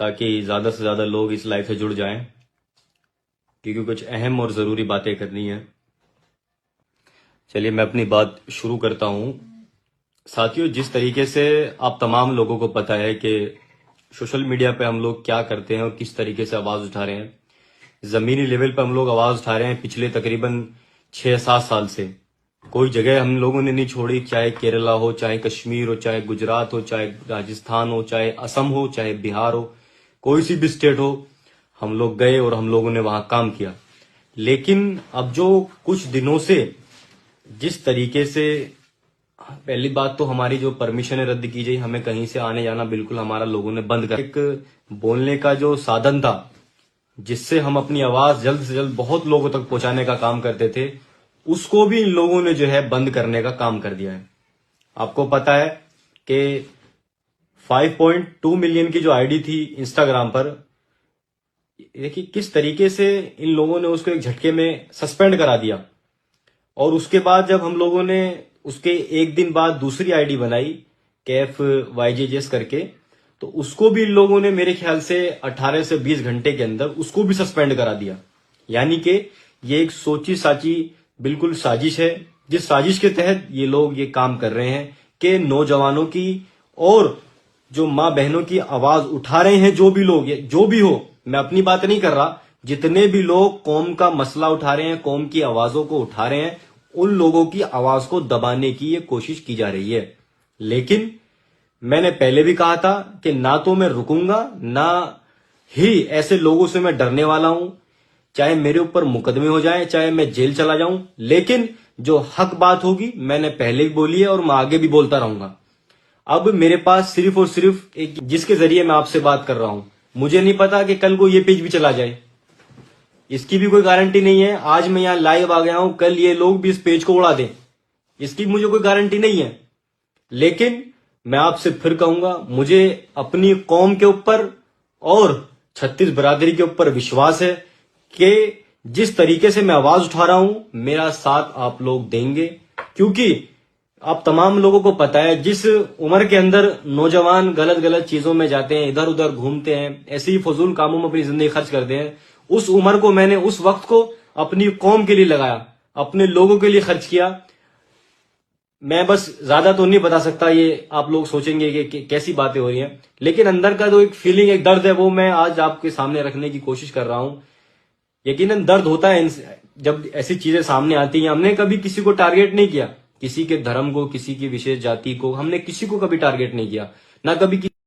ताकि ज़्यादा से ज़्यादा लोग इस लाइफ से जुड़ जाएं, क्योंकि कुछ अहम और ज़रूरी बातें करनी है। चलिए मैं अपनी बात शुरू करता हूं। साथियों, जिस तरीके से आप तमाम लोगों को पता है कि सोशल मीडिया पे हम लोग क्या करते हैं और किस तरीके से आवाज़ उठा रहे हैं, ज़मीनी लेवल पे हम लोग आवाज़ उठा रहे हैं पिछले तकरीबन 6-7 साल से। कोई जगह हम लोगों ने नहीं छोड़ी, चाहे केरला हो, चाहे कश्मीर हो, चाहे गुजरात हो, चाहे राजस्थान हो, चाहे असम हो, चाहे बिहार हो, कोई सी भी स्टेट हो, हम लोग गए और हम लोगों ने वहां काम किया। लेकिन अब जो कुछ दिनों से जिस तरीके से, पहली बात तो हमारी जो परमिशन रद्द की गई, हमें कहीं से आने जाना बिल्कुल हमारा लोगों ने बंद कर, एक बोलने का जो साधन था जिससे हम अपनी आवाज जल्द से जल्द बहुत लोगों तक पहुंचाने का काम करते थे, उसको भी इन लोगों ने जो है बंद करने का काम कर दिया है। आपको पता है कि 5.2 मिलियन की जो आईडी थी इंस्टाग्राम पर, देखिए किस तरीके से इन लोगों ने उसको एक झटके में सस्पेंड करा दिया। और उसके बाद जब हम लोगों ने उसके एक दिन बाद दूसरी आईडी बनाई, KFYJJS करके, तो उसको भी इन लोगों ने मेरे ख्याल से 18 से 20 घंटे के अंदर उसको भी सस्पेंड करा दिया। यानी कि ये एक सोची साची बिल्कुल साजिश है, जिस साजिश के तहत ये लोग ये काम कर रहे हैं कि नौजवानों की और जो माँ बहनों की आवाज उठा रहे हैं, जो भी लोग, जो भी हो, मैं अपनी बात नहीं कर रहा, जितने भी लोग कौम का मसला उठा रहे हैं, कौम की आवाजों को उठा रहे हैं, उन लोगों की आवाज को दबाने की ये कोशिश की जा रही है। लेकिन मैंने पहले भी कहा था कि ना तो मैं रुकूंगा, ना ही ऐसे लोगों से मैं डरने वाला हूं, चाहे मेरे ऊपर मुकदमे हो जाए, चाहे मैं जेल चला जाऊं, लेकिन जो हक बात होगी मैंने पहले भी बोली है और मैं आगे भी बोलता रहूंगा। अब मेरे पास सिर्फ और सिर्फ एक, जिसके जरिए मैं आपसे बात कर रहा हूं, मुझे नहीं पता कि कल को ये पेज भी चला जाए, इसकी भी कोई गारंटी नहीं है। आज मैं यहां लाइव आ गया हूं, कल ये लोग भी इस पेज को उड़ा दें, इसकी मुझे कोई गारंटी नहीं है। लेकिन मैं आपसे फिर कहूंगा, मुझे अपनी कौम के ऊपर और छत्तीस बिरादरी के ऊपर विश्वास है कि जिस तरीके से मैं आवाज उठा रहा हूं, मेरा साथ आप लोग देंगे। क्योंकि आप तमाम लोगों को पता है, जिस उम्र के अंदर नौजवान गलत गलत चीजों में जाते हैं, इधर उधर घूमते हैं, ऐसे ही फजूल कामों में अपनी जिंदगी खर्च करते हैं, उस उम्र को मैंने, उस वक्त को अपनी कौम के लिए लगाया, अपने लोगों के लिए खर्च किया। मैं बस ज्यादा तो नहीं बता सकता, ये आप लोग सोचेंगे कि कैसी बातें हो रही हैं, लेकिन अंदर का जो एक फीलिंग, एक दर्द है, वो मैं आज आपके सामने रखने की कोशिश कर रहा हूं। यकीनन दर्द होता है जब ऐसी चीजें सामने आती हैं। हमने कभी किसी को टारगेट नहीं किया, किसी के धर्म को, किसी की विशेष जाति को, हमने किसी को कभी टारगेट नहीं किया, ना कभी